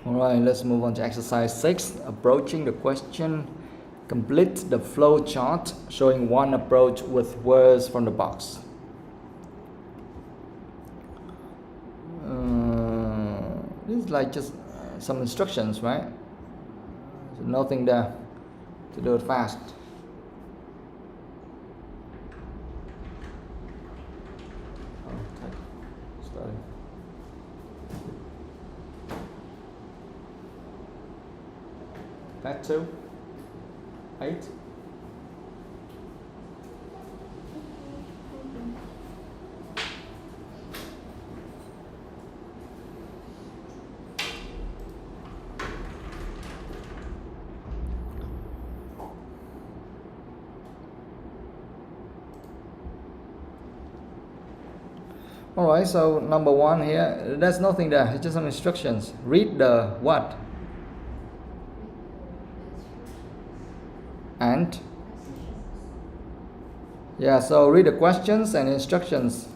Alright, let's move on to exercise 6. Approaching the question. Complete the flow chart showing one approach with words from the box. This is like just some instructions, right? So nothing there to do it fast. That 2, 8. Alright, so number 1 here, there's nothing there, it's just some instructions. Read the what? And? Yeah, so read the questions and instructions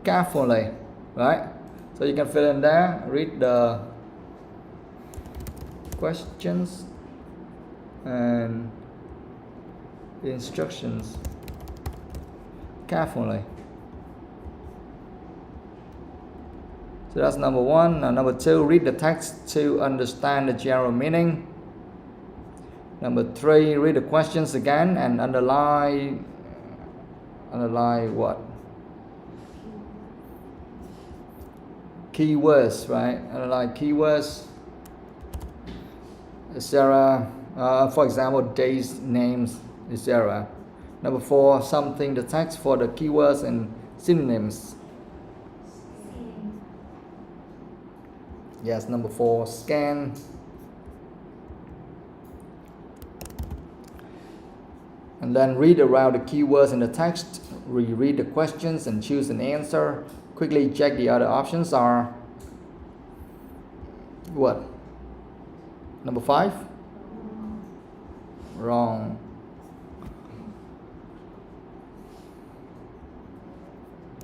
carefully, right? So you can fill in there, read the questions and the instructions carefully. So that's number 1. Now number 2, read the text to understand the general meaning. Number 3, read the questions again and underline what? Keywords, right? Underline keywords, etc. For example, days, names, etc. Number 4, something the text for the keywords and synonyms. Yes, number 4, scan. And then read around the keywords in the text, reread the questions and choose an answer. Quickly check the other options are what? Number 5? Wrong.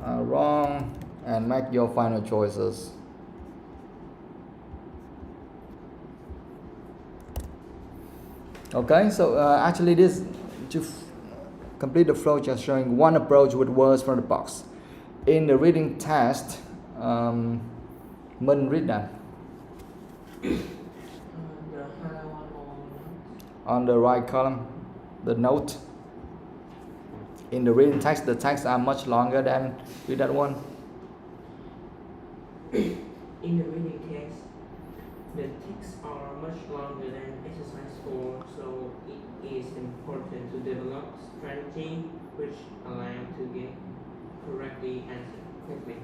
Wrong, and make your final choices. Okay, so actually this to complete the flow just showing one approach with words from the box. In the reading test, Mừng, read that. On the right column, the note. In the reading text, the texts are much longer than read that one. In the reading text, the texts are much longer than exercise 4, so it is important to develop strategy which allow to get correctly answered quickly.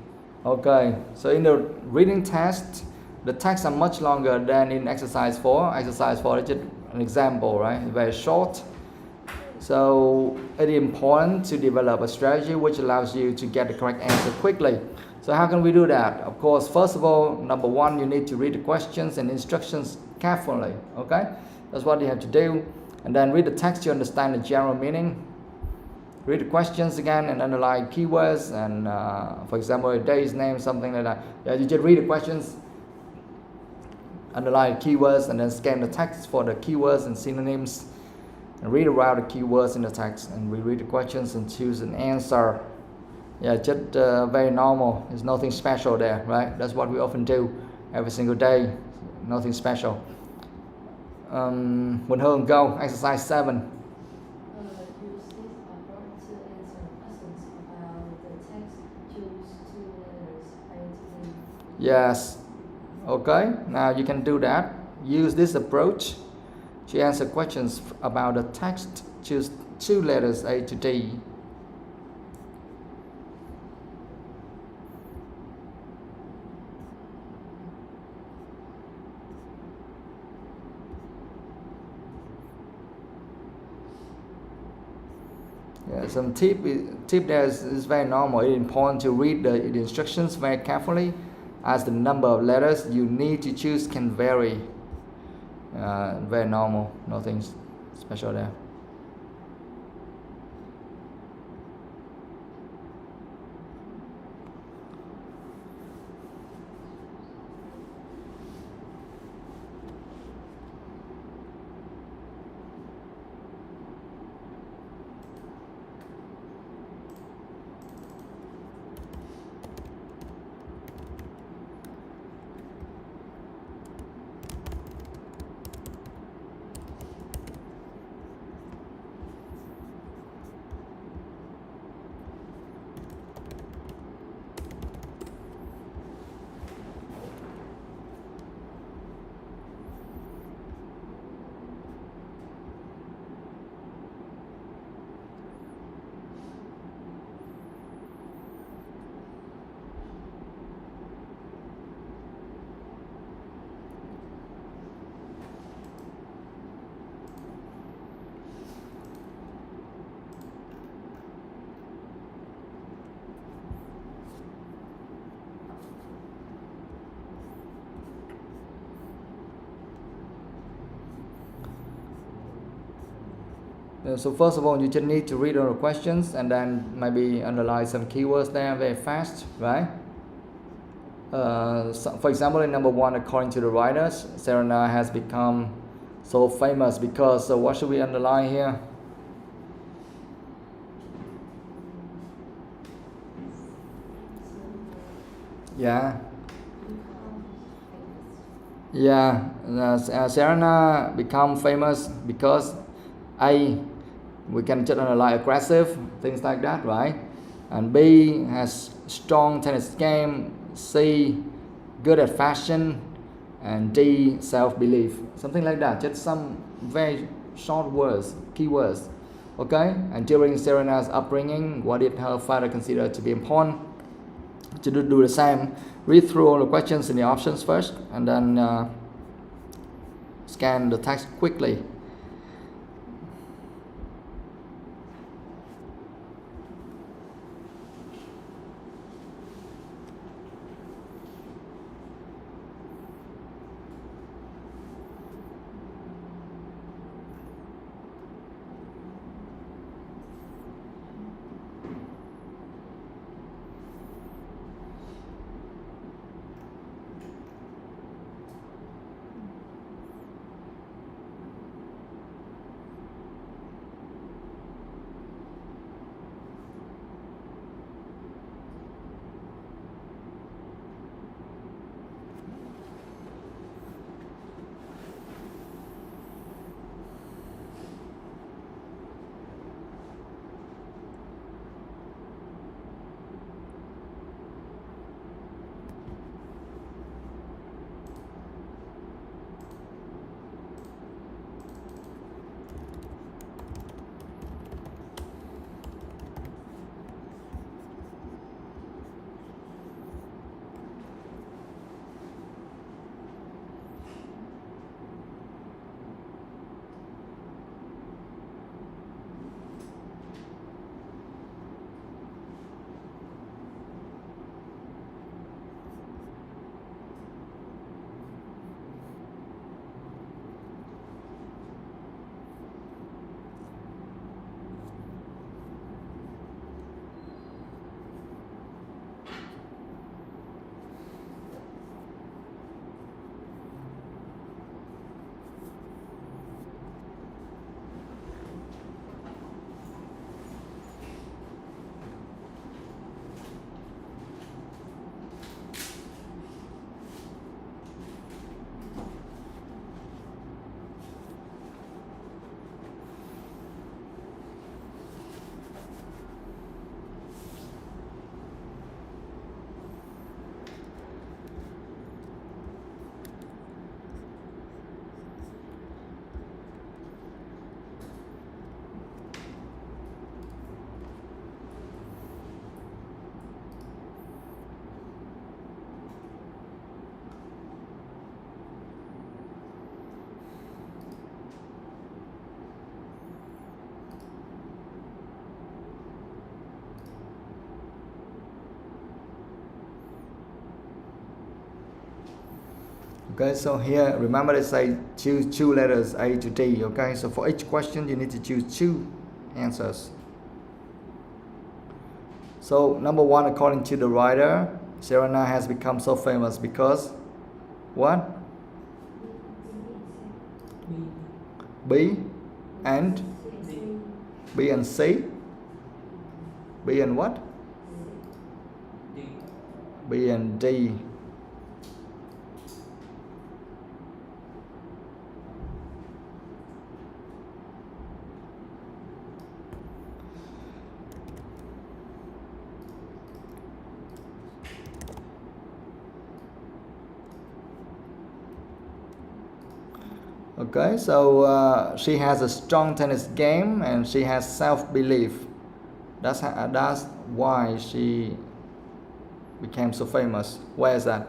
Okay, so in the reading test, the texts are much longer than in exercise 4. Exercise 4 is just an example, right? Very short. So it is important to develop a strategy which allows you to get the correct answer quickly. So how can we do that? Of course, first of all, number 1, you need to read the questions and instructions carefully, okay? That's what you have to do. And then read the text to understand the general meaning. Read the questions again and underline keywords and, for example, a day's name, something like that. Yeah, you just read the questions, underline keywords, and then scan the text for the keywords and synonyms. And read around the keywords in the text and reread the questions and choose an answer. Yeah, just very normal. There's nothing special there, right? That's what we often do every single day. Nothing special. Quỳnh Hương, go. Exercise 7. Use this approach to answer questions about the text. Choose 2 letters A to D. Yes. Okay, now you can do that. Use this approach to answer questions about the text. Choose 2 letters A to D. Yeah, some tip there is very normal. It's important to read the instructions very carefully, as the number of letters you need to choose can vary. Very normal, nothing special there. So first of all, you just need to read all the questions and then maybe underline some keywords there very fast, right? So for example, in number 1, according to the writers, Serena has become so famous because. So what should we underline here? Yeah. Yeah, Serena become famous because A, we can just underline aggressive, things like that, right? And B, has strong tennis game. C, good at fashion. And D, self-belief. Something like that, just some very short words, keywords. Okay, and during Serena's upbringing, what did her father consider to be important? To do the same, read through all the questions in the options first and then scan the text quickly. Okay, so here remember they say choose 2 letters A to D. Okay, so for each question you need to choose 2 answers. So number 1, according to the writer, Serena has become so famous because what? B and B and C. B and what? D. B and D. Okay, so she has a strong tennis game and she has self-belief. That's why she became so famous. Where is that?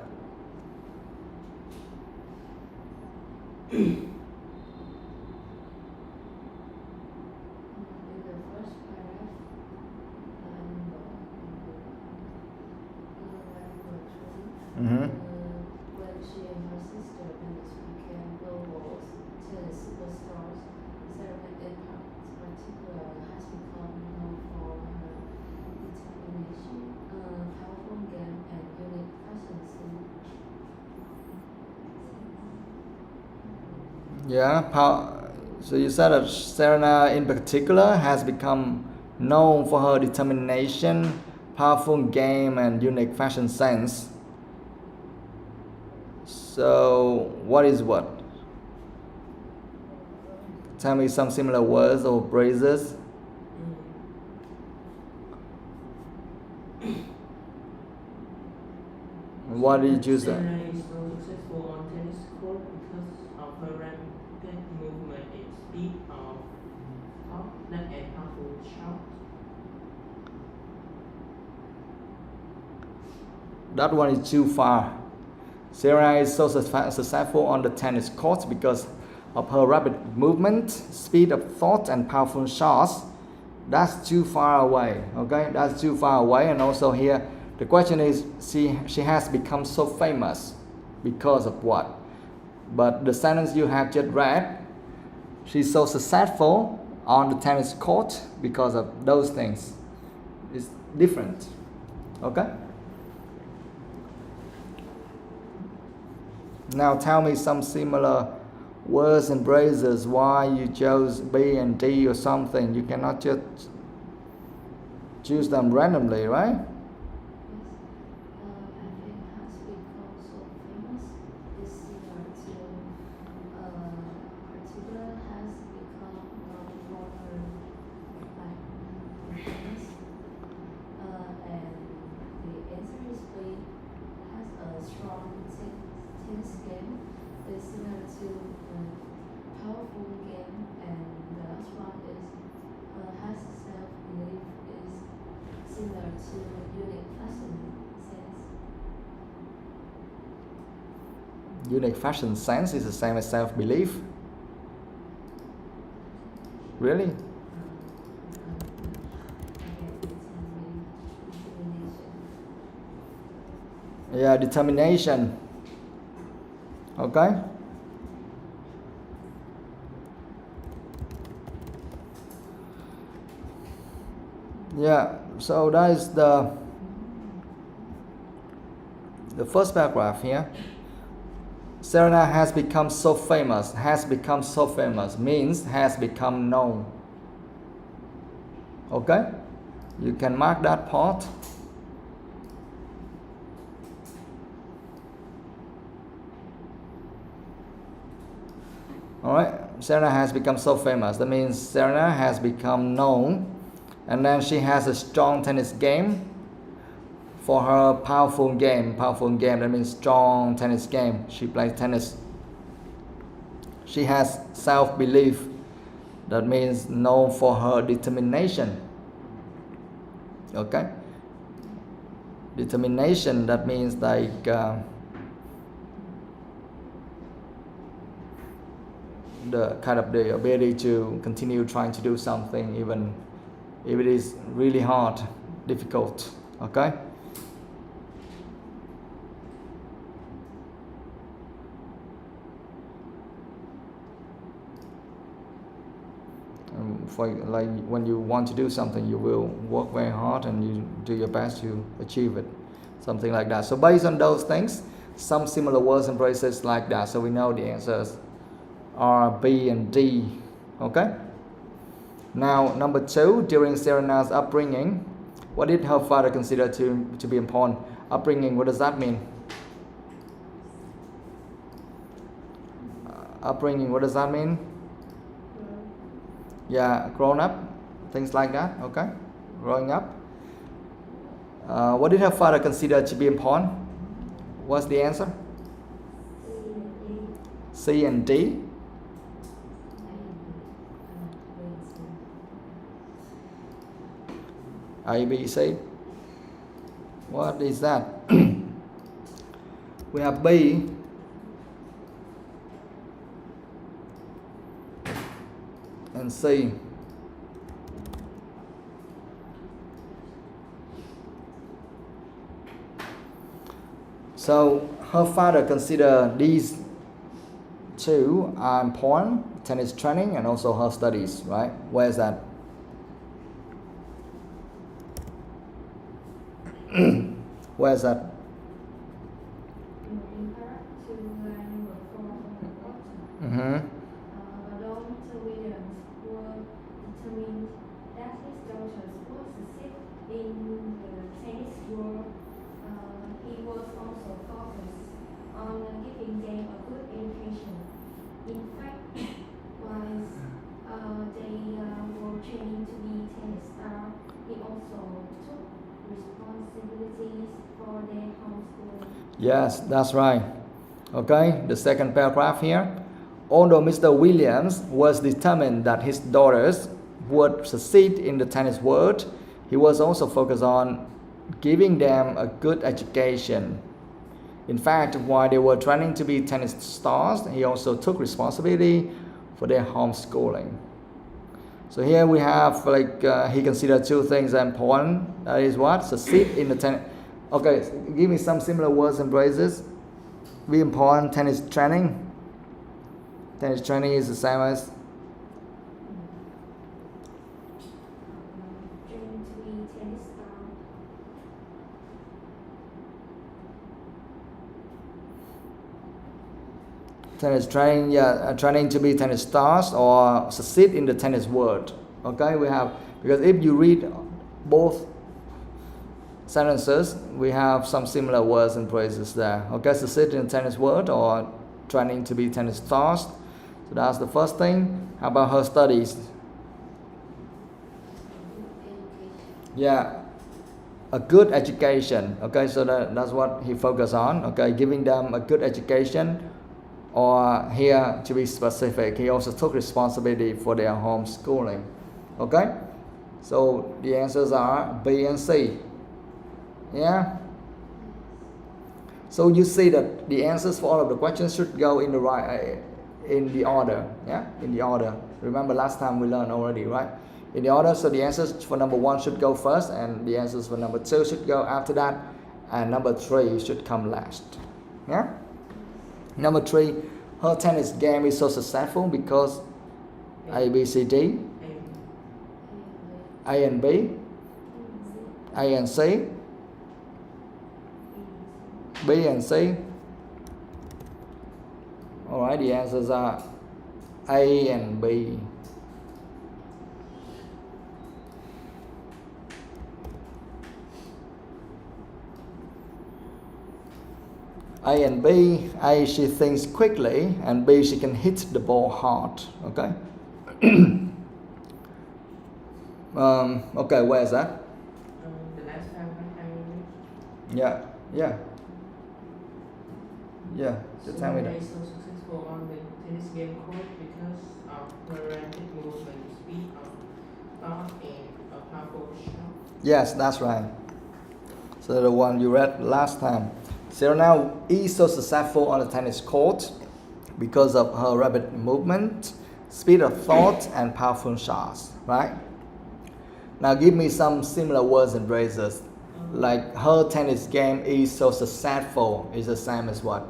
Mm-hmm. When she and her sister became global tennis superstars, Serena particular has become known for her determination, powerful game, and unique fashion sense. So you said that Serena in particular has become known for her determination, powerful game, and unique fashion sense. So what is what? Tell me some similar words or phrases. What did you say? Serena is so successful on tennis court because of her rapid movement and speed of not and powerful shot. That one is too far. Serena is so successful on the tennis court because of her rapid movement, speed of thought, and powerful shots. That's too far away. Okay, that's too far away. And also here, the question is, she has become so famous because of what? But the sentence you have just read, she's so successful on the tennis court because of those things. It's different. Okay? Now tell me some similar words and phrases why you chose B and D or something. You cannot just choose them randomly, right? I think has become so famous is similar to particular has become known for her famous, and the answer is B. Has a strong tennis game is similar to powerful game, and the last one is has self-belief is similar to unique fashion sense. Unique fashion sense is the same as self-belief. Really? Yeah, determination. Okay? Yeah, so that is the first paragraph here. Serena has become so famous. Has become so famous means has become known. Okay? You can mark that part. Alright, Serena has become so famous. That means Serena has become known. And then she has a strong tennis game for her powerful game. Powerful game, that means strong tennis game. She plays tennis. She has self-belief. That means known for her determination. Okay? Determination, that means like the kind of the ability to continue trying to do something even if it is really hard, difficult. Okay? For like when you want to do something, you will work very hard and you do your best to achieve it. Something like that. So based on those things, some similar words and phrases like that. So we know the answers are B and D. Okay? Now, number 2, during Serena's upbringing, what did her father consider to be important? Upbringing, what does that mean? Upbringing, what does that mean? Yeah, grown up, things like that, okay? Growing up. What did her father consider to be important? What's the answer? C and D. A, B, C. What is that? We have B. And C. So her father considered these two are important: tennis training and also her studies, right? Where is that? Where is that? Mm-hmm. Although Mr. Williams was determined that his daughters would succeed in the tennis world, he was also focused on giving them a good education. In fact, while they were training to be tennis stars, he also took responsibilities for their homeschooling. Yes, that's right. Okay, the second paragraph here. Although Mr. Williams was determined that his daughters would succeed in the tennis world, he was also focused on giving them a good education. In fact, while they were training to be tennis stars, he also took responsibility for their homeschooling. So here we have he considered two things important. That is what? Succeed in the tennis. Okay, give me some similar words and phrases. Be important tennis training. Tennis training is the same as Training to be tennis star. tennis training. Yeah, training to be tennis stars or succeed in the tennis world. Okay, we have, because if you read both sentences, we have some similar words and phrases there. Okay, succeed in the tennis world or training to be tennis stars. So that's the first thing. How about her studies? Yeah, a good education. Okay, so that's what he focused on. Okay, giving them a good education, or here to be specific, he also took responsibility for their homeschooling. Okay, so the answers are B and C. Yeah. So you see that the answers for all of the questions should go in the right, in the order. Yeah, in the order. Remember last time we learned already, right? In the order, so the answers for number 1 should go first, and the answers for number 2 should go after that, and number 3 should come last. Yeah. Number 3, her tennis game is so successful because A, B, C, D, A and B, A and C, B and C. Alright, the answers are A and B. A and B. A, she thinks quickly, and B, she can hit the ball hard. Okay. Okay, where is that? The last paragraph I read. Yeah. Just tell me that. She is so successful on the tennis game court because of her rapid movement, speed of thought, and a powerful shot. Yes, that's right. So the one you read last time. So now E is so successful on the tennis court because of her rapid movement, speed of thought, and powerful shots, right? Now give me some similar words and phrases. Like her tennis game is so successful is the same as what?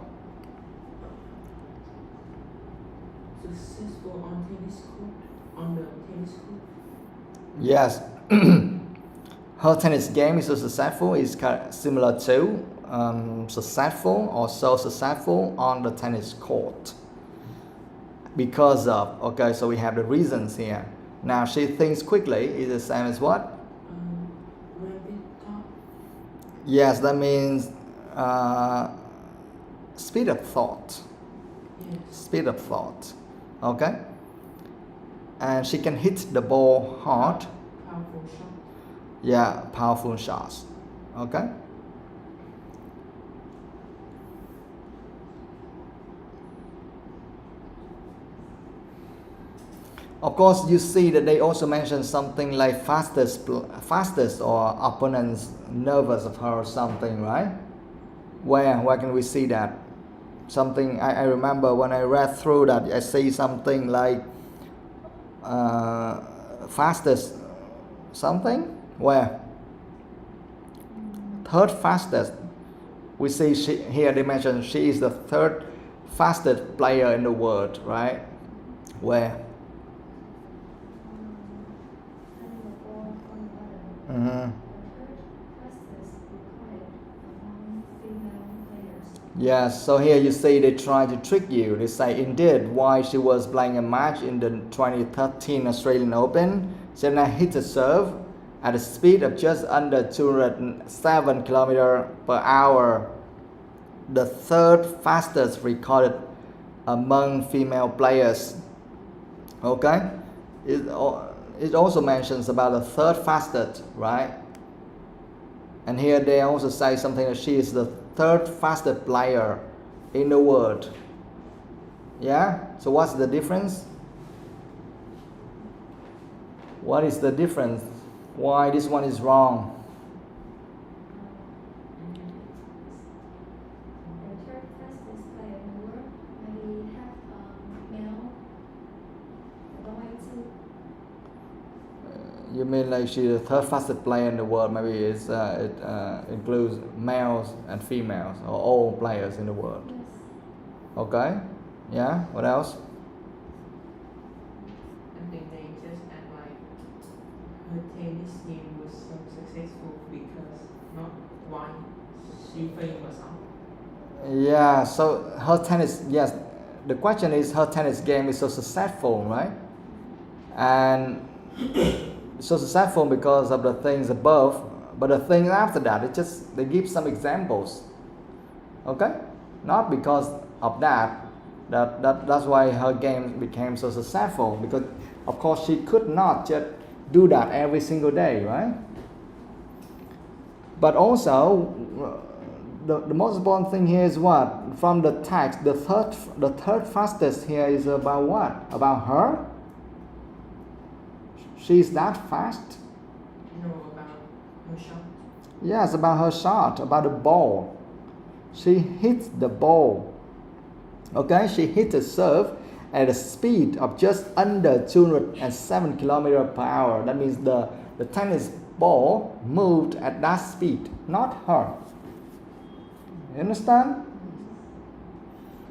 Successful on tennis court, on the tennis court. Yes. Her tennis game is so successful is similar to successful or so successful on the tennis court. Because of, okay, so we have the reasons here. Now she thinks quickly is the same as what? Rapid thought. Yes, that means speed of thought. Yes. Speed of thought. Okay? And she can hit the ball hard. Powerful shot. Yeah, powerful shots. Okay? Of course, you see that they also mentioned something like fastest or opponents nervous of her or something, right? Where can we see that? Something I remember when I read through that, I see something like fastest something. Where? Third fastest. We see here they mentioned she is the third fastest player in the world, right? Where? Mm-hmm. Yes, so here you see they try to trick you. They say indeed while she was playing a match in the 2013 Australian Open, Serena hit a serve at a speed of just under 207 km per hour, the third fastest recorded among female players. Okay, it also mentions about the third fastest, right? And here they also say something that she is the third fastest player in the world. Yeah, so what's the difference? What is the difference? Why this one is wrong? The third fastest player in the world, maybe have male going to. You mean like she's the third fastest player in the world? Maybe it includes males and females or all players in the world. Yes. Okay. Yeah. What else? I think they just act like her tennis game was so successful because not why she famous out. Yeah. So her tennis. Yes. The question is her tennis game is so successful, right? And so successful because of the things above, but the things after that, it just they give some examples. Okay, not because of that. That's why her game became so successful, because of course she could not just do that every single day, right? But also the most important thing here is what? From the text, the third fastest here is about what? About her? She's that fast? No, about her shot. Yes, about her shot, about the ball. She hit the ball. Okay, she hit a serve at a speed of just under 207 km per hour. That means the tennis ball moved at that speed, not her. You understand?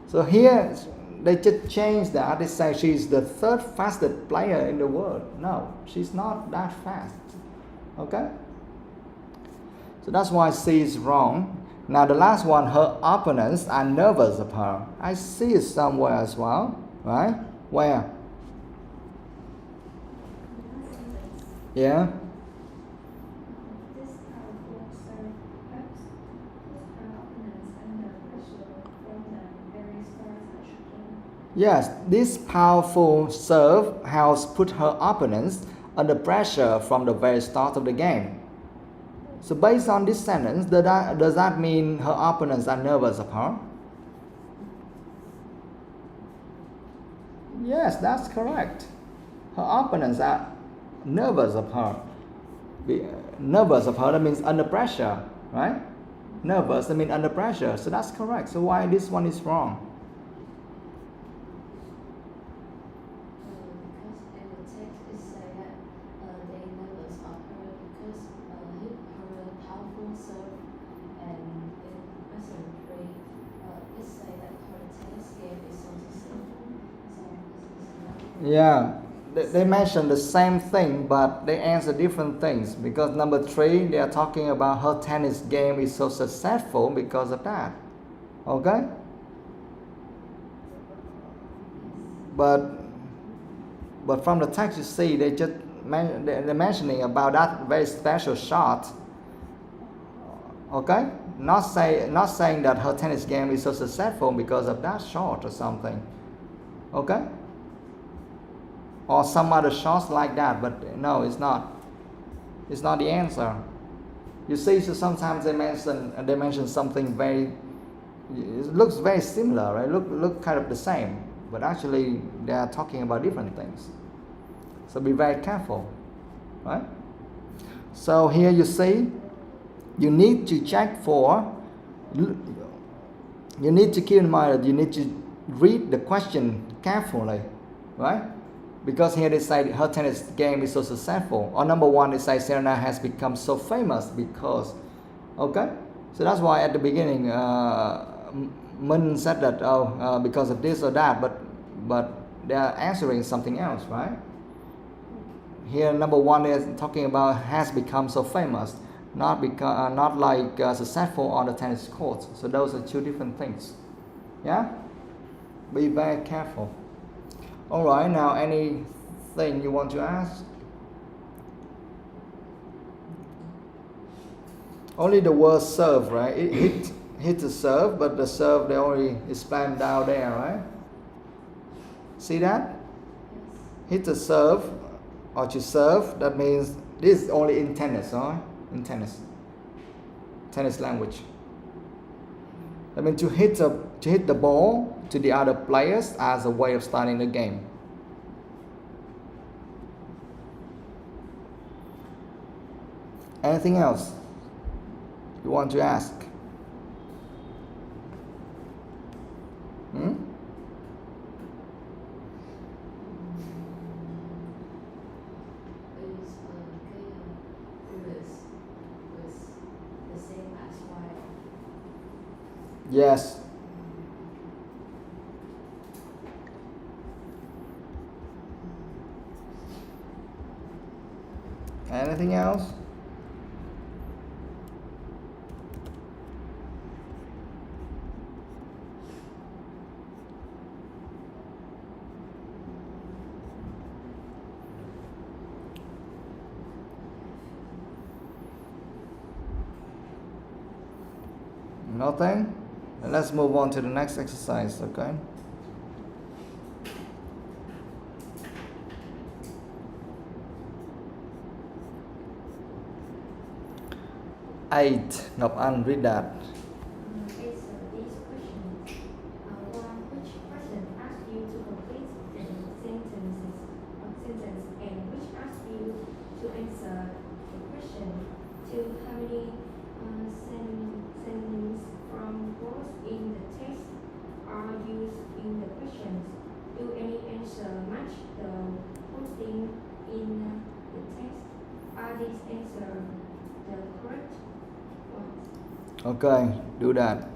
So here they just changed that. They say she's the third fastest player in the world. No, she's not that fast. Okay? So that's why C is wrong. Now the last one, her opponents are nervous of her. I see it somewhere as well, right? Where? Yeah? This powerful serve helps put her opponents under pressure from the very start of the game. Yes, this powerful serve helps put her opponents under pressure from the very start of the game. So based on this sentence, does that mean her opponents are nervous of her? Yes, that's correct. Her opponents are nervous of her. Nervous of her, that means under pressure, right? Nervous, that means under pressure. So that's correct. So why this one is wrong? Because in the text it say that they nervous of her because her powerful serve, and in lesson 3 it say that her tennis game is so successful. So this is not. Yeah, they mention the same thing, but they answer different things. Because number 3, they are talking about her tennis game is so successful because of that. Okay? But from the text you see, they just they're mentioning about that very special shot. Okay? Not saying that her tennis game is so successful because of that shot or something. Okay? Or some other shots like that, but no, it's not. It's not the answer. You see, so sometimes they mention something very. It looks very similar, right? Look kind of the same, but actually they are talking about different things. So be very careful, right? So here you see, you need to check for. You need to keep in mind that you need to read the question carefully, right? Because here they say her tennis game is so successful. Or number 1, they say Serena has become so famous because, okay? So that's why at the beginning, Min said that because of this or that, but they are answering something else, right? Here, number one is talking about has become so famous, not like successful on the tennis court. So those are two different things. Yeah, be very careful. All right, now anything you want to ask? Only the word serve, right? It hit the serve, but the serve they only is planned down there, right? See that? Hit the serve or to serve. That means this is only in tennis, right? In tennis language. That means to hit the ball to the other players as a way of starting the game. Anything else you want to ask? Yes. Anything else? Nothing? Let's move on to the next exercise, okay? 8. Ngọc Anh, read that. Answer these questions. One, which person asked you to complete the sentence, and which asked you to answer the question? 2, how many sentences from words in the text are used in the questions? Do any answer match the wording in the text? Are these answers the correct ones? Okay, do that.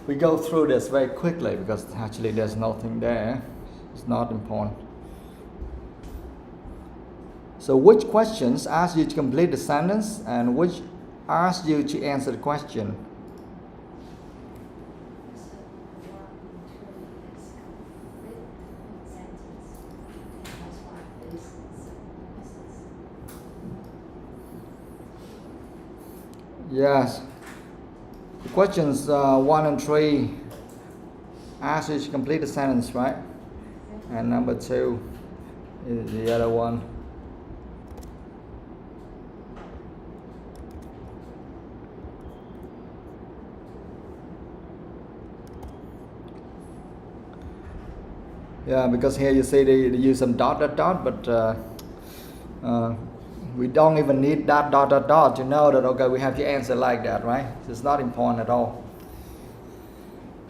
We go through this very quickly because actually there's nothing there. It's not important. So which questions ask you to complete the sentence and which ask you to answer the question? Yes. The questions 1 and 3 ask you to complete the sentence, right? And number 2 is the other one. Yeah, because here you see they use some dot, but we don't even need that dot to know that, okay, we have to answer like that, right? It's not important at all.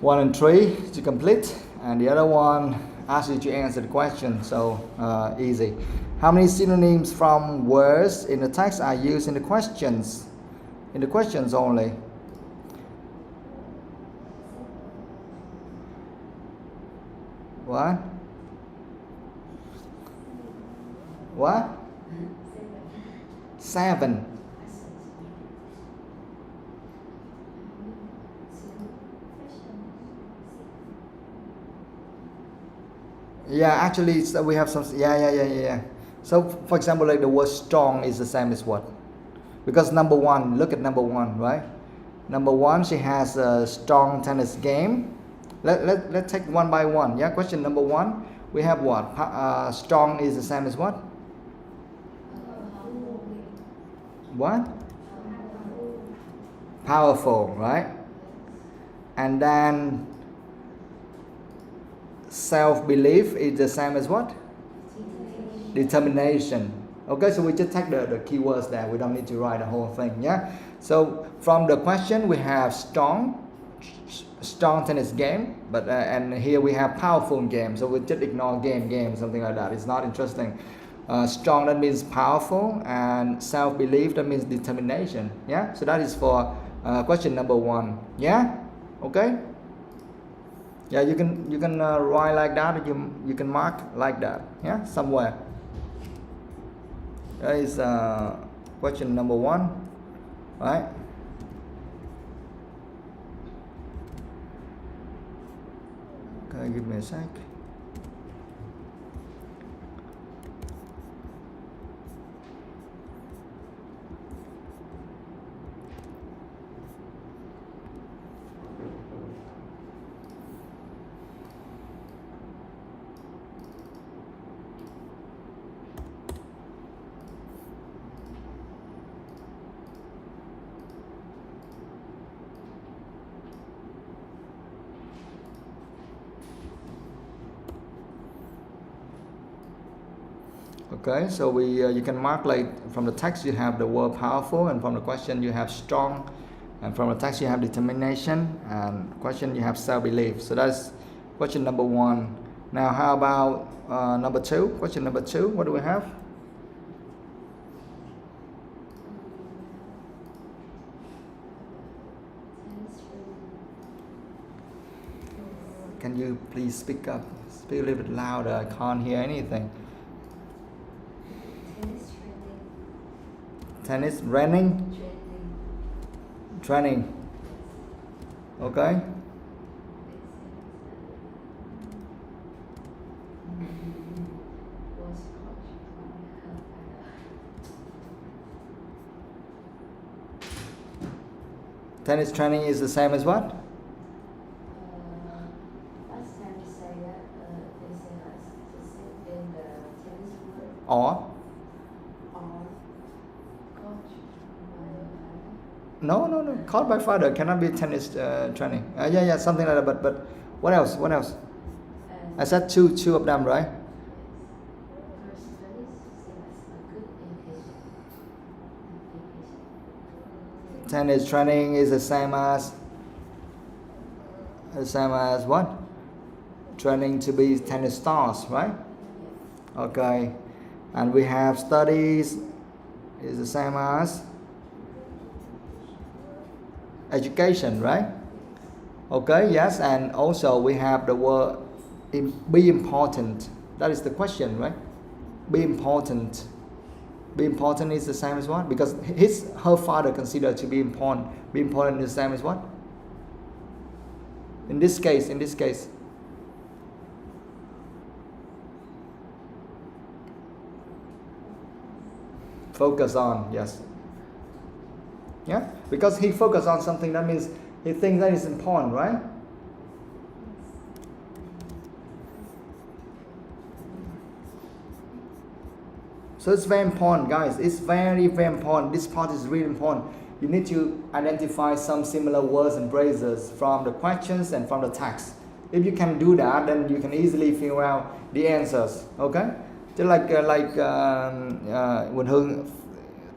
1 and 3 to complete, and the other one asks you to answer the question, so easy. How many synonyms from words in the text are used in the questions? In the questions only. What? What? 7. Yeah, actually, so we have some. Yeah. So, for example, like the word strong is the same as what? Because number 1, look at number 1, right? Number 1, she has a strong tennis game. Let's take one by one. Yeah, question number 1, we have what? Strong is the same as what? What? Powerful, right? And then self-belief is the same as what? Determination. Okay, so we just take the keywords there. We don't need to write the whole thing. Yeah. So from the question we have strong tennis game, but and here we have powerful game. So we just ignore game, something like that. It's not interesting. Strong, that means powerful, and self-belief, that means determination. Yeah. So that is for question number 1. Yeah. Okay. Yeah, you can write like that, or you can mark like that. Yeah, somewhere. That is question number 1, right? Okay, give me a sec. Okay, so you can mark, like from the text you have the word powerful, and from the question you have strong, and from the text you have determination, and question you have self-belief. So that's question number 1. Now how about number 2? Question number 2, what do we have? Can you please speak up? Speak a little bit louder, I can't hear anything. Tennis, running, training. Okay. Tennis training is the same as what? Last time you say that they say that's the same in the tennis word. Or? No. Called by father cannot be tennis training. Yeah, something like that. But what else? I said two of them, right? Tennis training is the same as what? Training to be tennis stars, right? Okay. And we have studies is the same as education, right? Okay, yes, and also we have the word be important. That is the question, right? Be important. Be important is the same as what? Because her father considered to be important. Be important is the same as what? In this case. Focus on, yes. Yeah, because he focused on something, that means he thinks that is important, right? So it's very important, guys. It's very, very important. This part is really important. You need to identify some similar words and phrases from the questions and from the text. If you can do that, then you can easily figure out the answers. Okay, just like when Hương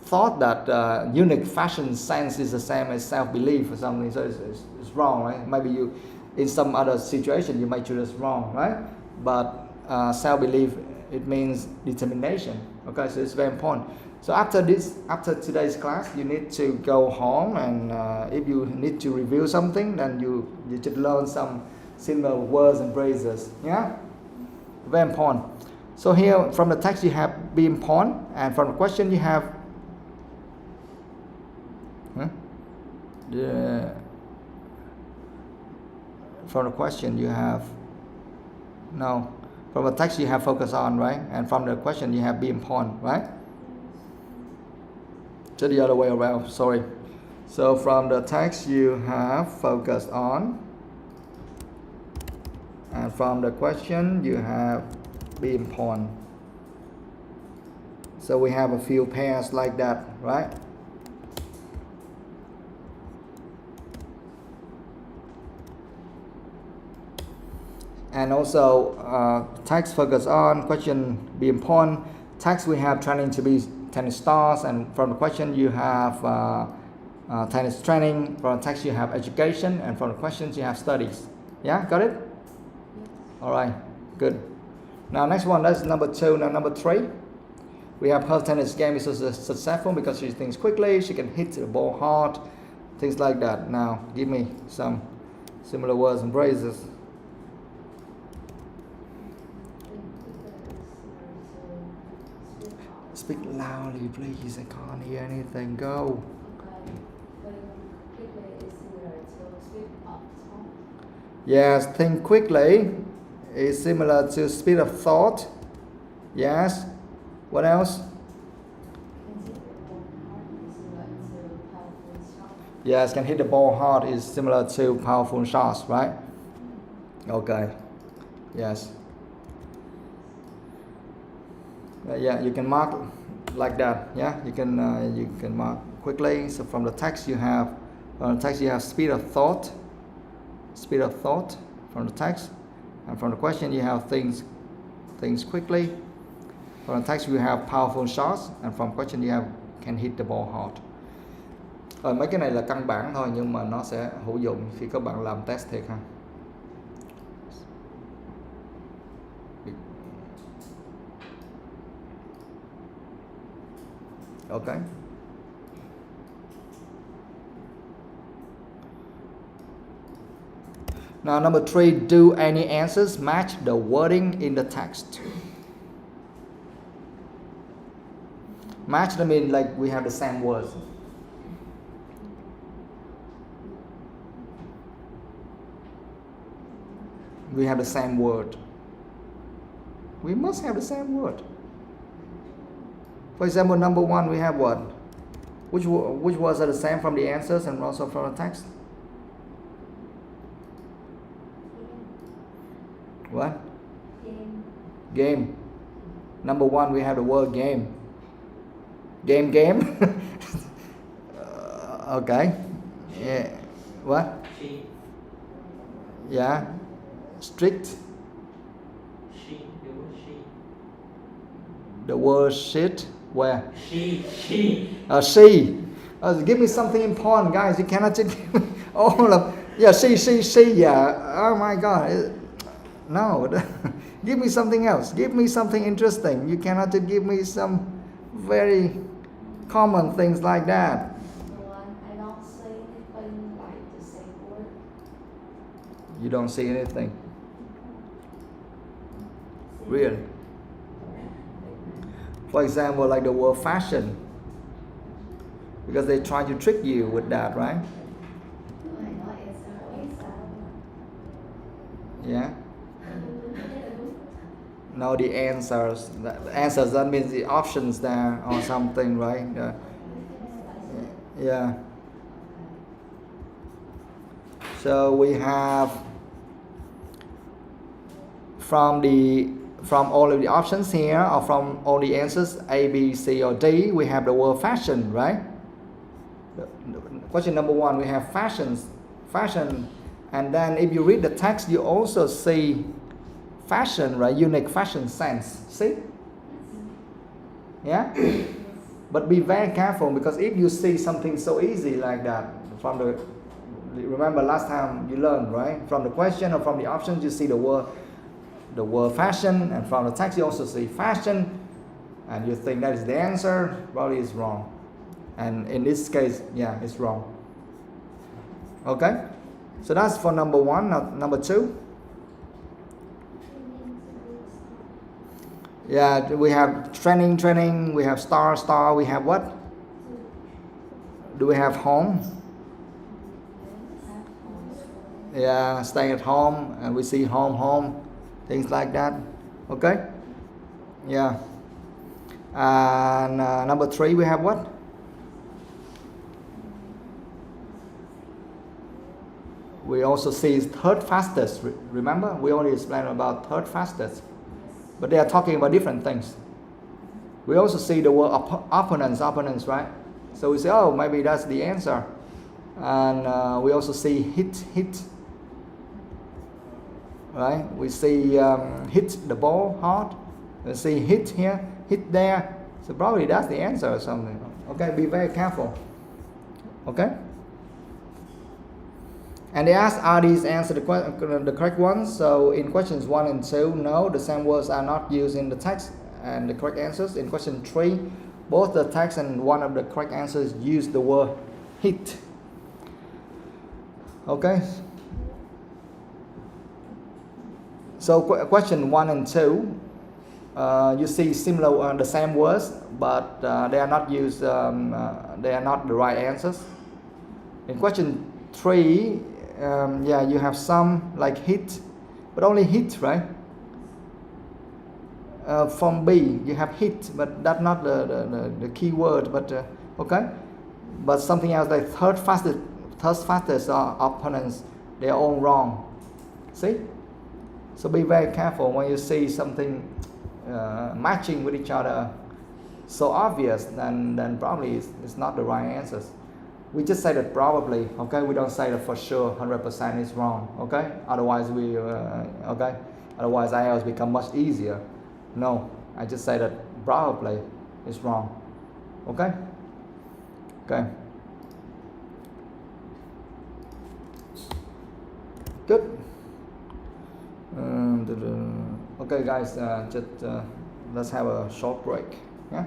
thought that unique fashion sense is the same as self-belief or something, so it's wrong, right? Maybe you, in some other situation, you might choose wrong, right? But self-belief, it means determination. Okay, so it's very important. So after today's class, you need to go home, and if you need to review something, then you should learn some similar words and phrases. Yeah, very important. So here from the text you have be important, and from the question you have from the question you have from the text you have focus on, right? And from the question you have be important, right? So the other way around, sorry. So from the text you have focused on, and from the question you have be important. So we have a few pairs like that, right? And also text focus on, question be important. Text we have training to be tennis stars, and from the question you have tennis training. From the text you have education, and from the questions you have studies. Yeah, got it? All right, good. Now next one, that's number 2. Now number 3, we have her tennis game is successful because she thinks quickly, she can hit the ball hard, things like that. Now give me some similar words and phrases. Speak loudly, please. I can't hear anything. Go. Yes, think quickly is similar to speed of thought. Yes. What else? Yes, can hit the ball hard is similar to powerful shots, right? Okay. Yes. Yeah, you can mark like that. Yeah, you can mark quickly. So from the text you have speed of thought from the text, and from the question you have things quickly. From the text you have powerful shots, and from question you have can hit the ball hard. Mấy cái này là căn bản thôi, nhưng mà nó sẽ hữu dụng khi các bạn làm test thiệt ha. Okay. Now number 3, do any answers match the wording in the text? Match, I mean like we have the same words. We have the same word. We must have the same word. For example, number 1, we have what? Which words are the same from the answers and also from the text? What? Game. Number 1, we have the word game. Game. Okay. Yeah. What? She. Yeah. Strict. She. The word she. The word shit. Where? She. She. Give me something important, guys. You cannot just give me all of. Yeah, she. Yeah. Oh my God. No. Give me something else. Give me something interesting. You cannot just give me some very common things like that. I don't say anything like the same word. You don't see anything. Really? For example, like the word fashion, because they try to trick you with that, right? Yeah. No, the answers. The answers, that means the options there or something, right? Yeah. So we have from all of the options here, or from all the answers A, B, C, or D, we have the word fashion, right? Question number 1, we have fashion And then if you read the text, you also see fashion, right? Unique fashion sense. See? Yeah? But be very careful, because if you see something so easy like that from the, remember last time you learned, right? From the question or from the options, you see the word fashion, and from the text you also see fashion, and you think that is the answer. Probably is wrong. And in this case, yeah, it's wrong. Okay? So that's for number one. Now, number two. Yeah, we have training, we have star, we have what? Do we have home? Yeah, stay at home, and we see home, things like that. Okay? Yeah. And number three, we have what? We also see third fastest. Remember, we only explained about third fastest, but they are talking about different things. We also see the word opponents, right? So we say, oh, maybe that's the answer. And we also see hit, right? We see hit the ball hard. We see hit here, hit there. So probably that's the answer or something. Okay, be very careful. Okay? And they ask, are these answers the correct ones? So in questions 1 and 2, no, the same words are not used in the text and the correct answers. In question 3, both the text and one of the correct answers use the word hit. Okay? So question 1 and 2, you see similar, the same words, but they are not used, they are not the right answers. In question 3, yeah, you have some like hit, but only hit, right? From B, you have hit, but that's not the key word, but okay? But something else like third fastest are opponents, they are all wrong. See? So be very careful when you see something matching with each other so obvious, then probably it's not the right answers. We just say that probably, okay? We don't say that for sure 100% is wrong, okay? Otherwise okay? Otherwise IELTS become much easier. No, I just say that probably is wrong, okay? Okay. Good. Okay guys, just let's have a short break, yeah?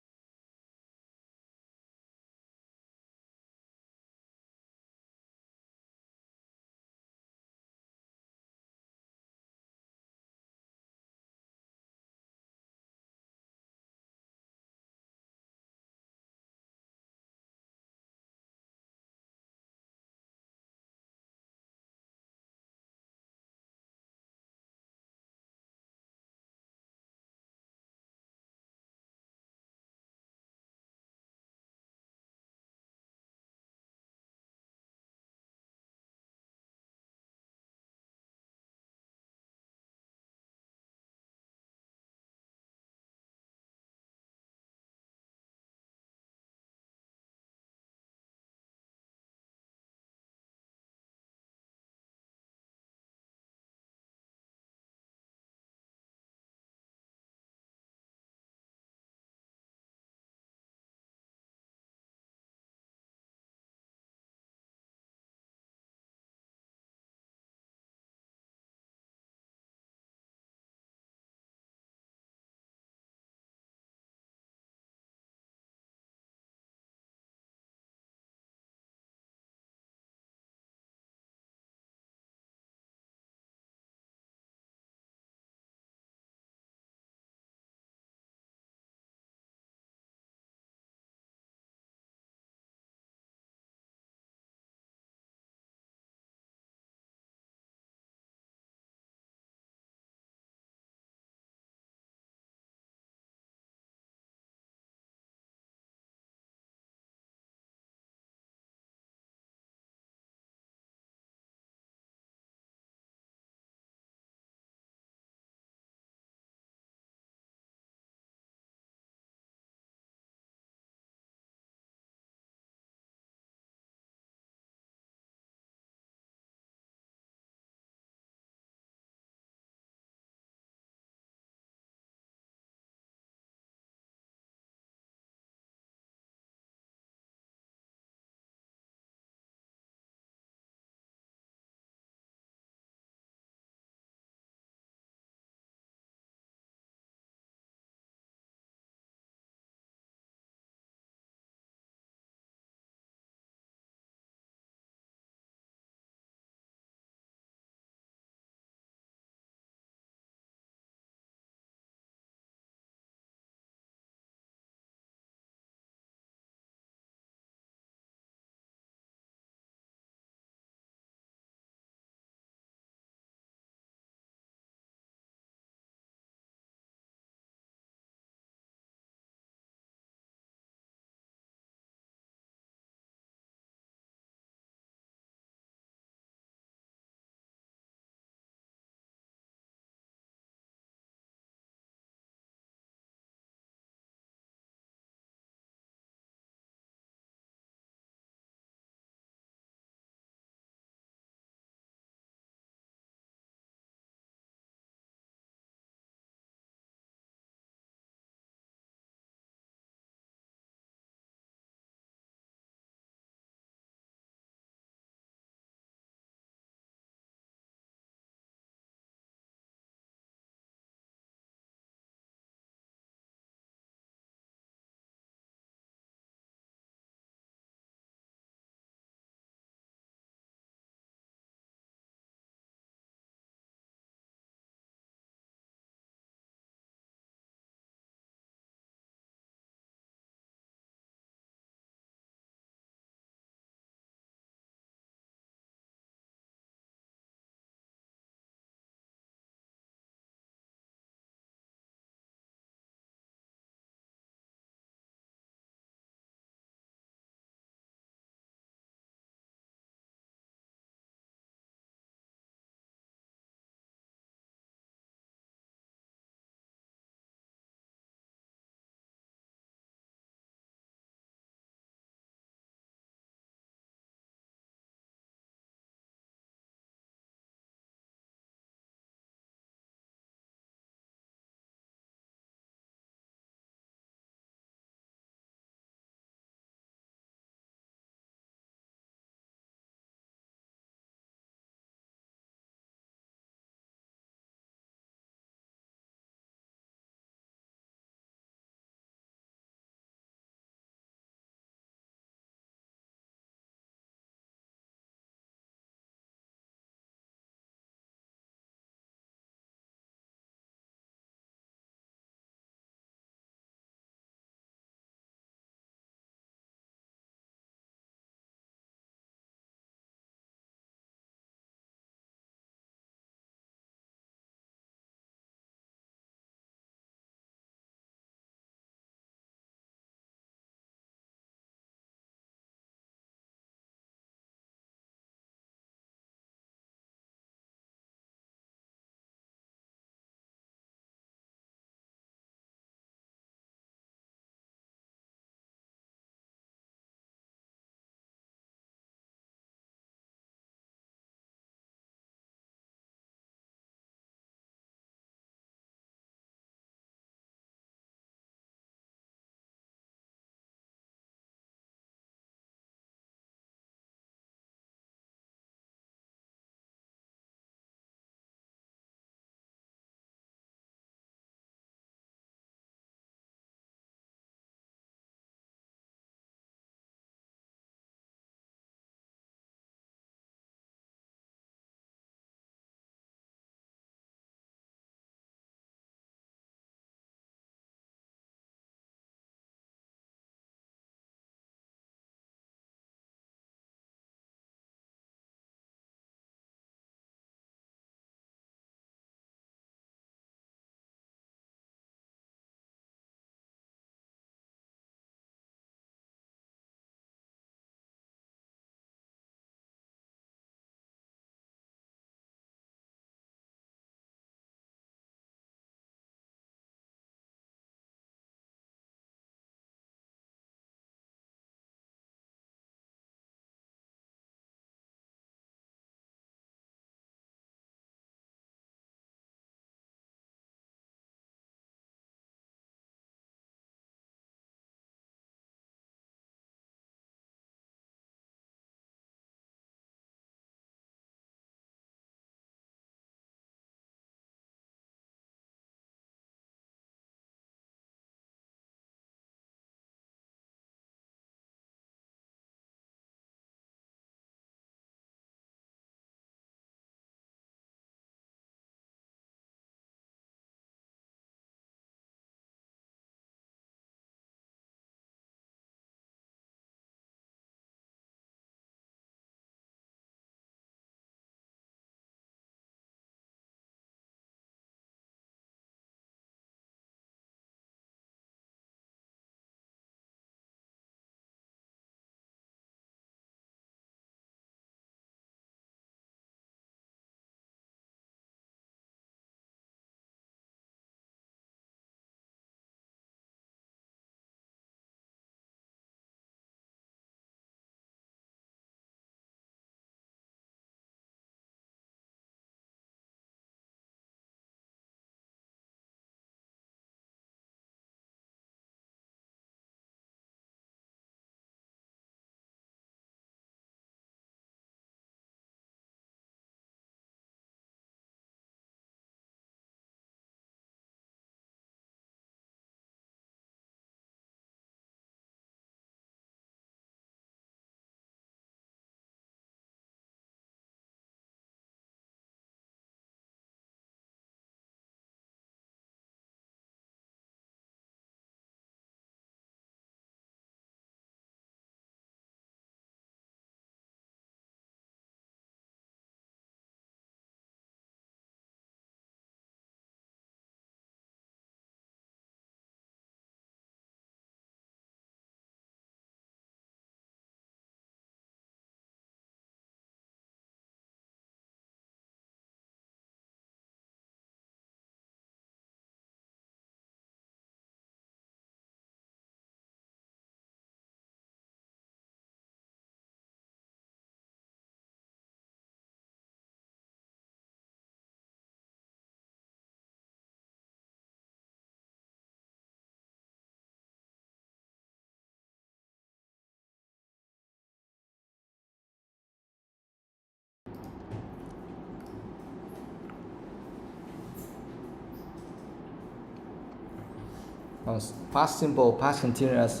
Past simple, past continuous,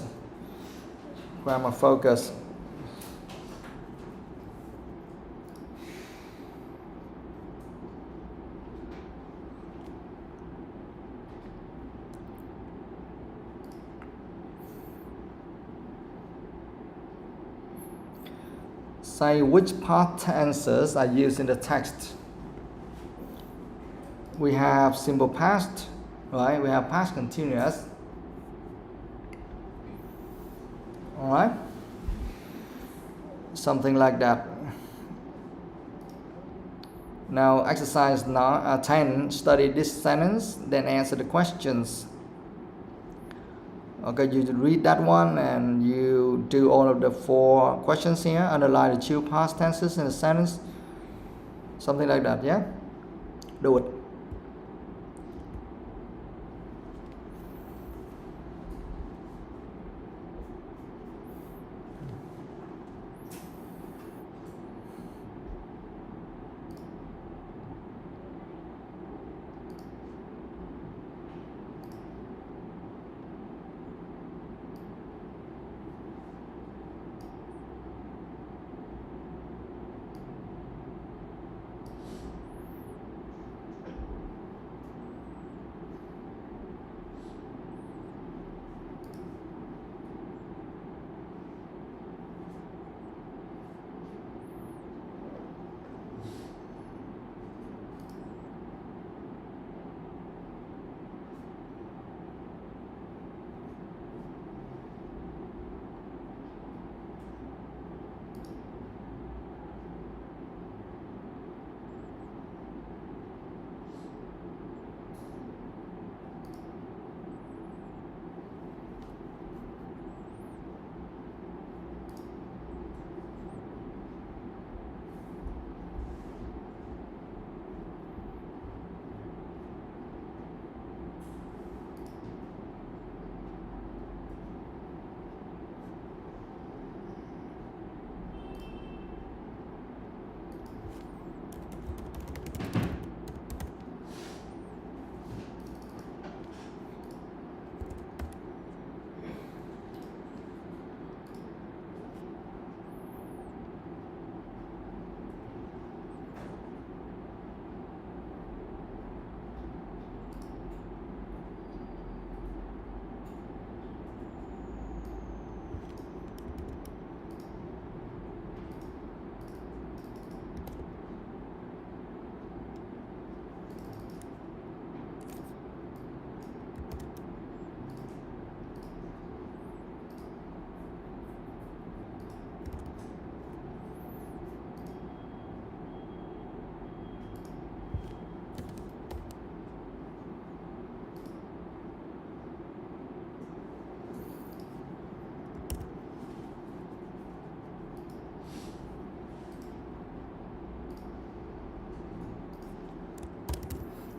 grammar focus. Say which past tenses are used in the text. We have simple past, right? We have past continuous. All right? Something like that. Now, exercise 10, study this sentence, then answer the questions. Okay, you read that one and you do all of the 4 questions here. Underline the 2 past tenses in the sentence. Something like that, yeah? Do it.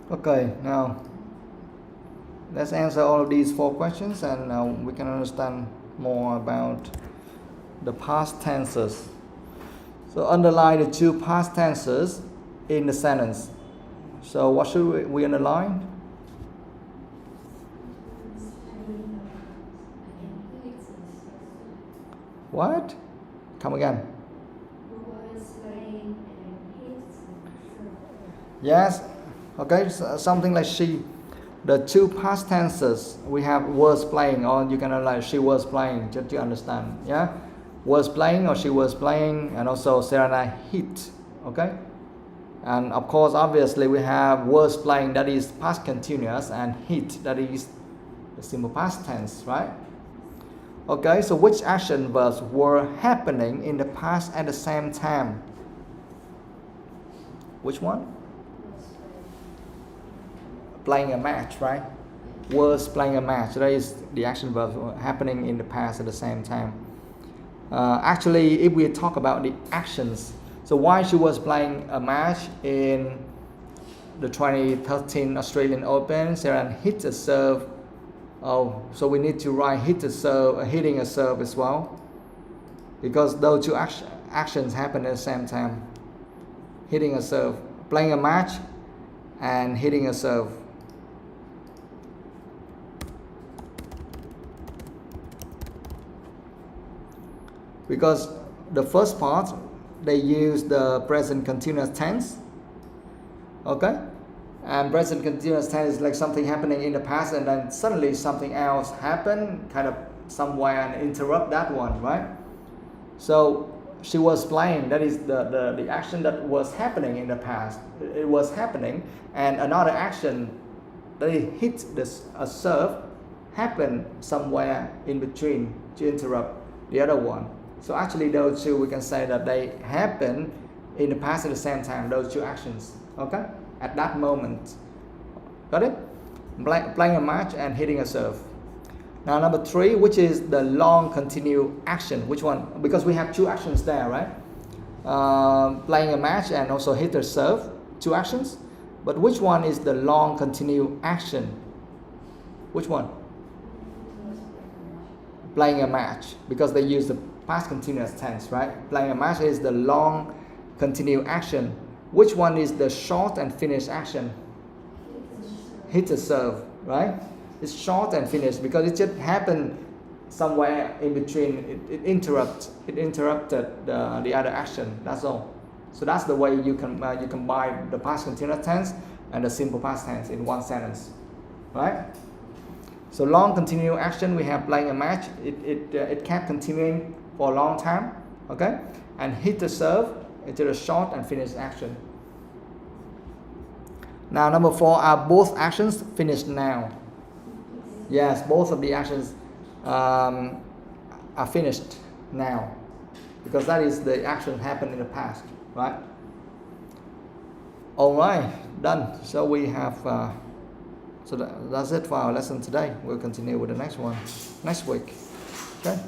Okay, now let's answer all of these 4 questions and we can understand more about the past tenses. So underline the 2 past tenses in the sentence. So what should we underline? What? Come again. Yes. Okay, so something like she. The 2 past tenses, we have was playing, or you can underline she was playing, just to understand. Yeah, was playing or she was playing, and also Sarah and I hit. Okay, and of course, obviously, we have was playing, that is past continuous, and hit, that is the simple past tense, right? Okay, so which action verbs were happening in the past at the same time? Which one? Playing a match, right? Was playing a match. That is the action verbs happening in the past at the same time. Actually, if we talk about the actions, so while she was playing a match in the 2013 Australian Open, Sarah hit a serve. Oh, so we need to write hit a serve, hitting a serve as well, because those 2 actions happen at the same time. Hitting a serve, playing a match, and hitting a serve. because the first part they use the present continuous tense. Okay, and present continuous tense is like something happening in the past and then suddenly something else happened kind of somewhere and interrupt that one, right? So she was playing, that is the action that was happening in the past. It was happening, and another action that hit a serve happened somewhere in between to interrupt the other one. So actually those two, we can say that they happen in the past at the same time, those two actions, okay, at that moment. Got it? Playing a match and hitting a serve. Now number 3, which is the long continued action. Which one? Because we have 2 actions there, right? Playing a match and also hit a serve, 2 actions. But which one is the long continued action? Which one? Playing a match, because they use the past continuous tense, right? Playing a match is the long continued action. Which one is the short and finished action? Hit a serve, right? It's short and finished because it just happened somewhere in between. It interrupted the other action. That's all. So that's the way you combine the past continuous tense and the simple past tense in one sentence, right? So long continued action, we have playing a match. It kept continuing for a long time, okay? And hit the serve, it's a short and finished action. Now number 4, are both actions finished now? Yes, both of the actions are finished now, because that is the action happened in the past, right? All right, done. So we have, that's it for our lesson today. We'll continue with the next one next week. Okay.